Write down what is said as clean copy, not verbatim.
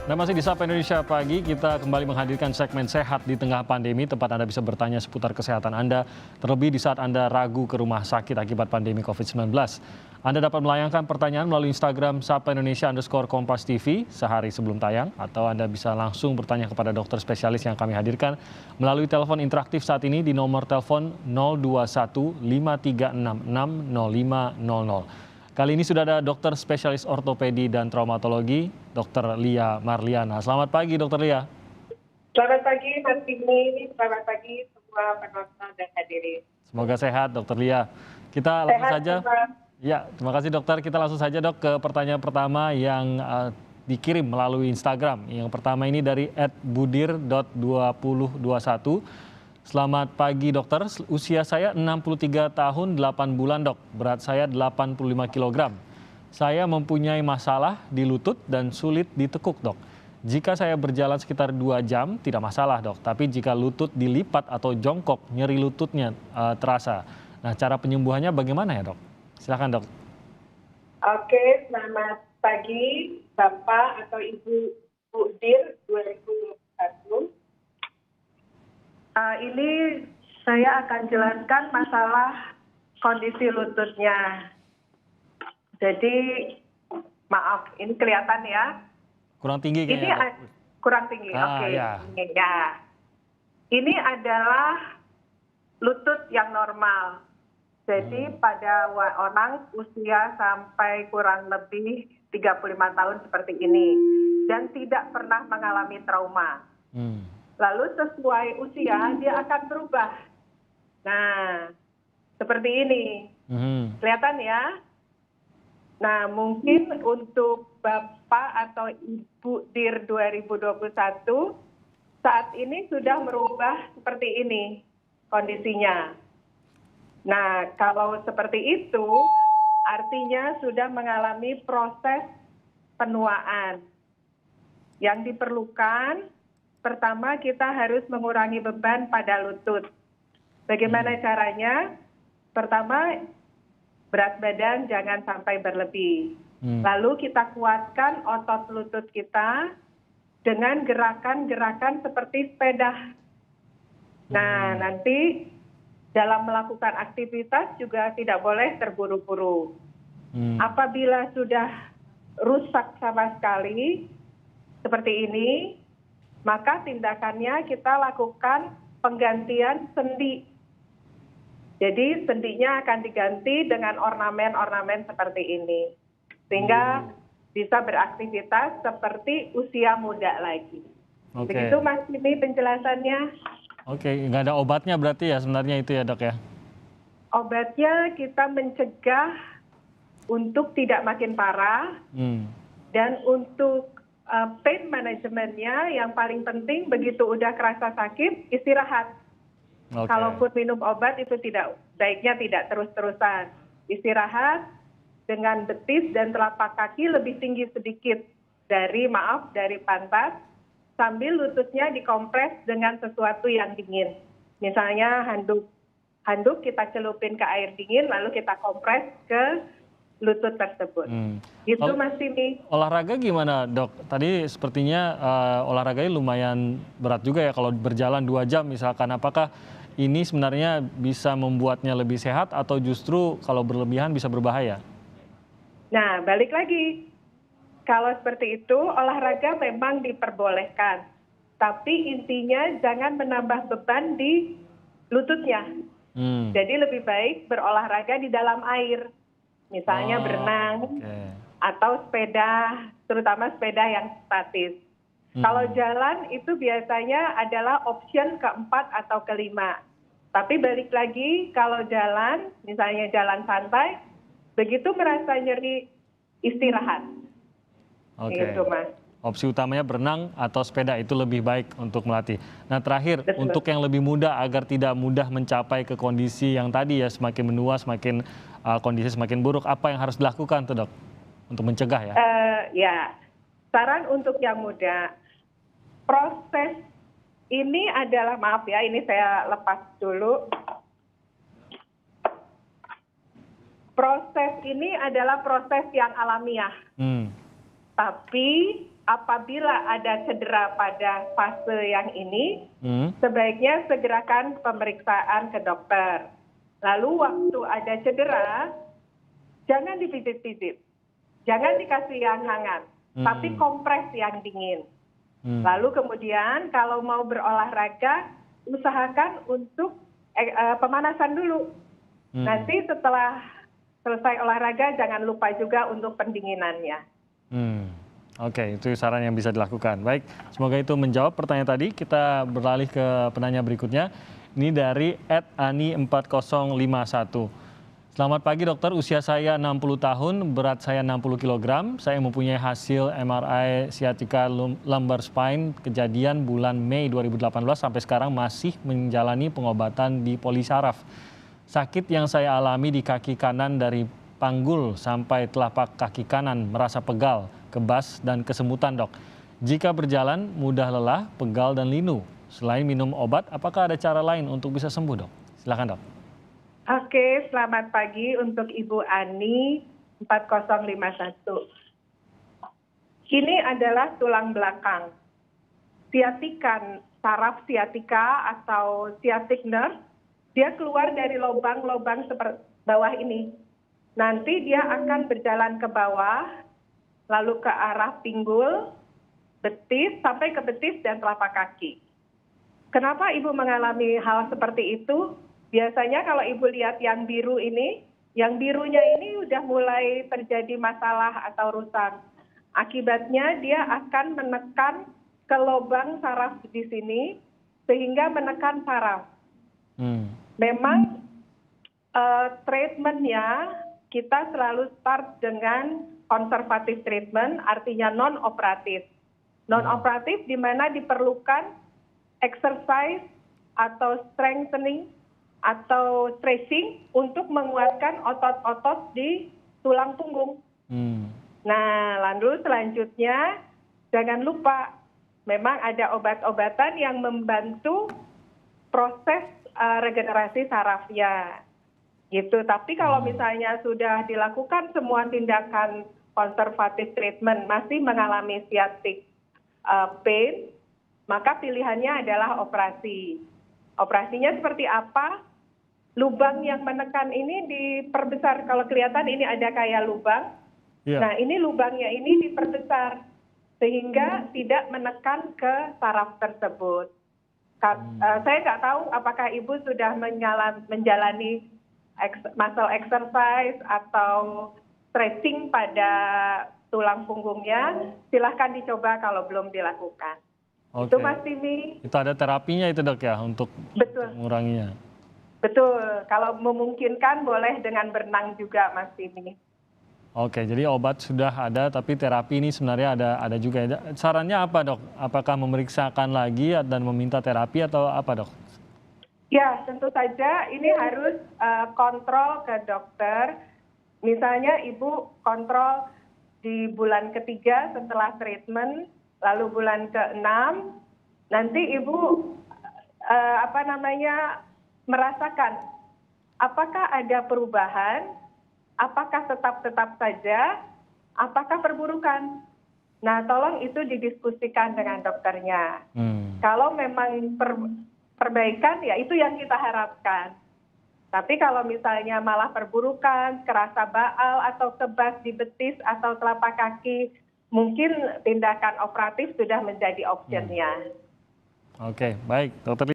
Nah, masih di Sapa Indonesia Pagi, kita kembali menghadirkan segmen Sehat di Tengah Pandemi, tempat Anda bisa bertanya seputar kesehatan Anda, terlebih di saat Anda ragu ke rumah sakit akibat pandemi COVID-19. Anda dapat melayangkan pertanyaan melalui Instagram Sapa Indonesia_Kompas TV sehari sebelum tayang, atau Anda bisa langsung bertanya kepada dokter spesialis yang kami hadirkan melalui telepon interaktif saat ini di nomor telepon 021 5366 0500. Kali ini sudah ada dokter spesialis ortopedi dan traumatologi, Dr. Lia Marliana. Selamat pagi, Dr. Lia. Selamat pagi, Mas Bini. Selamat pagi semua penonton dan hadirin. Semoga sehat, Dr. Lia. Kita langsung saja. Ya, terima kasih dokter. Kita langsung saja dok ke pertanyaan pertama yang dikirim melalui Instagram. Yang pertama ini dari @budir.2021. Selamat pagi dokter, usia saya 63 tahun 8 bulan dok, berat saya 85 kg. Saya mempunyai masalah di lutut dan sulit ditekuk dok. Jika saya berjalan sekitar 2 jam tidak masalah dok, tapi jika lutut dilipat atau jongkok nyeri lututnya terasa. Nah, cara penyembuhannya bagaimana ya dok? Silakan dok. Oke, selamat pagi Bapak atau Ibu Budir 2021. Ini saya akan jelaskan masalah kondisi lututnya. Jadi, maaf, ini kelihatan ya. Kurang tinggi kayaknya dok. Kurang tinggi, oke. Ya. Ini adalah lutut yang normal. Jadi pada orang usia sampai kurang lebih 35 tahun seperti ini. Dan tidak pernah mengalami trauma. Lalu sesuai usia dia akan berubah. Nah, seperti ini. Kelihatan ya? Nah, mungkin untuk Bapak atau Ibu DIR 2021 saat ini sudah merubah seperti ini kondisinya. Nah, kalau seperti itu artinya sudah mengalami proses penuaan. Yang diperlukan pertama, kita harus mengurangi beban pada lutut. Bagaimana caranya? Pertama, berat badan jangan sampai berlebih. Lalu kita kuatkan otot lutut kita dengan gerakan-gerakan seperti sepeda. Nah, nanti dalam melakukan aktivitas juga tidak boleh terburu-buru. Apabila sudah rusak sama sekali, seperti ini, maka tindakannya kita lakukan penggantian sendi. Jadi sendinya akan diganti dengan ornamen-ornamen seperti ini. Sehingga bisa beraktivitas seperti usia muda lagi. Begitu Mas ini penjelasannya. Oke, nggak ada obatnya berarti ya sebenarnya itu ya dok ya? Obatnya kita mencegah untuk tidak makin parah. Dan untuk pain manajemennya yang paling penting begitu udah kerasa sakit istirahat. Kalaupun minum obat itu baiknya tidak terus-terusan. Istirahat dengan betis dan telapak kaki lebih tinggi sedikit dari pantat sambil lututnya dikompres dengan sesuatu yang dingin. Misalnya handuk kita celupin ke air dingin lalu kita kompres ke lutut tersebut. Itu Mas Timi. Olahraga gimana dok? Tadi sepertinya olahraganya lumayan berat juga ya kalau berjalan 2 jam misalkan. Apakah ini sebenarnya bisa membuatnya lebih sehat atau justru kalau berlebihan bisa berbahaya? Nah, balik lagi. Kalau seperti itu olahraga memang diperbolehkan. Tapi intinya jangan menambah beban di lututnya. Jadi lebih baik berolahraga di dalam air. Misalnya berenang atau sepeda, terutama sepeda yang statis. Kalau jalan itu biasanya adalah option keempat atau kelima. Tapi balik lagi kalau jalan, misalnya jalan santai, begitu merasa nyeri istirahat. Gitu Mas. Opsi utamanya berenang atau sepeda itu lebih baik untuk melatih. Nah terakhir, untuk yang lebih muda agar tidak mudah mencapai ke kondisi yang tadi ya, semakin menua, semakin kondisi semakin buruk, apa yang harus dilakukan tuh dok untuk mencegah ya? Saran untuk yang muda, proses ini adalah, maaf ya, ini saya lepas dulu. Proses ini adalah proses yang alamiah. Tapi apabila ada cedera pada fase yang ini, sebaiknya segerakan pemeriksaan ke dokter. Lalu waktu ada cedera, jangan dipijit-pijit, jangan dikasih yang hangat, tapi kompres yang dingin. Lalu kemudian kalau mau berolahraga, usahakan untuk pemanasan dulu. Nanti setelah selesai olahraga, jangan lupa juga untuk pendinginannya. Oke, itu saran yang bisa dilakukan. Baik, semoga itu menjawab pertanyaan tadi. Kita beralih ke penanya berikutnya. Ini dari @ani4051. Selamat pagi dokter, usia saya 60 tahun, berat saya 60 kg. Saya mempunyai hasil MRI sciatica lumbar spine kejadian bulan Mei 2018 sampai sekarang masih menjalani pengobatan di polisaraf. Sakit yang saya alami di kaki kanan dari panggul sampai telapak kaki kanan merasa pegal, kebas, dan kesemutan dok. Jika berjalan mudah lelah, pegal, dan linu. Selain minum obat, apakah ada cara lain untuk bisa sembuh dok? Silakan dok. Oke, selamat pagi untuk Ibu Ani 4051. Ini adalah tulang belakang. Siatikan, saraf siatika atau sciatic nerve, dia keluar dari lubang-lubang seperti bawah ini. Nanti dia akan berjalan ke bawah, lalu ke arah pinggul, betis, sampai ke betis dan telapak kaki. Kenapa Ibu mengalami hal seperti itu? Biasanya kalau Ibu lihat yang biru ini, yang birunya ini udah mulai terjadi masalah atau rusak. Akibatnya dia akan menekan ke lubang saraf di sini, sehingga menekan saraf. Memang treatmentnya kita selalu start dengan konservatif treatment, artinya non-operatif. Non-operatif di mana diperlukan exercise atau strengthening atau stretching untuk menguatkan otot-otot di tulang punggung. Nah, lalu selanjutnya jangan lupa memang ada obat-obatan yang membantu proses regenerasi sarafnya. Gitu. Tapi kalau misalnya sudah dilakukan semua tindakan konservatif treatment masih mengalami sciatic pain, maka pilihannya adalah operasi. Operasinya seperti apa? Lubang yang menekan ini diperbesar. Kalau kelihatan ini ada kayak lubang. Nah, ini lubangnya ini diperbesar sehingga tidak menekan ke saraf tersebut. Saya nggak tahu apakah Ibu sudah menjalani muscle exercise atau stretching pada tulang punggungnya, silahkan dicoba kalau belum dilakukan. Oke. Itu Mas Timi. Itu ada terapinya itu dok ya untuk menguranginya? Betul, kalau memungkinkan boleh dengan berenang juga Mas Timi. Oke, jadi obat sudah ada tapi terapi ini sebenarnya ada juga. Sarannya apa dok? Apakah memeriksakan lagi dan meminta terapi atau apa dok? Ya, tentu saja ini harus kontrol ke dokter. Misalnya Ibu kontrol di bulan ketiga setelah treatment, lalu bulan ke-6, nanti Ibu merasakan apakah ada perubahan, apakah tetap saja, apakah perburukan. Nah, tolong itu didiskusikan dengan dokternya. Kalau memang perbaikan, ya itu yang kita harapkan. Tapi kalau misalnya malah perburukan, kerasa baal atau kebas di betis atau telapak kaki, mungkin tindakan operatif sudah menjadi optionnya. Oke, baik, dokter.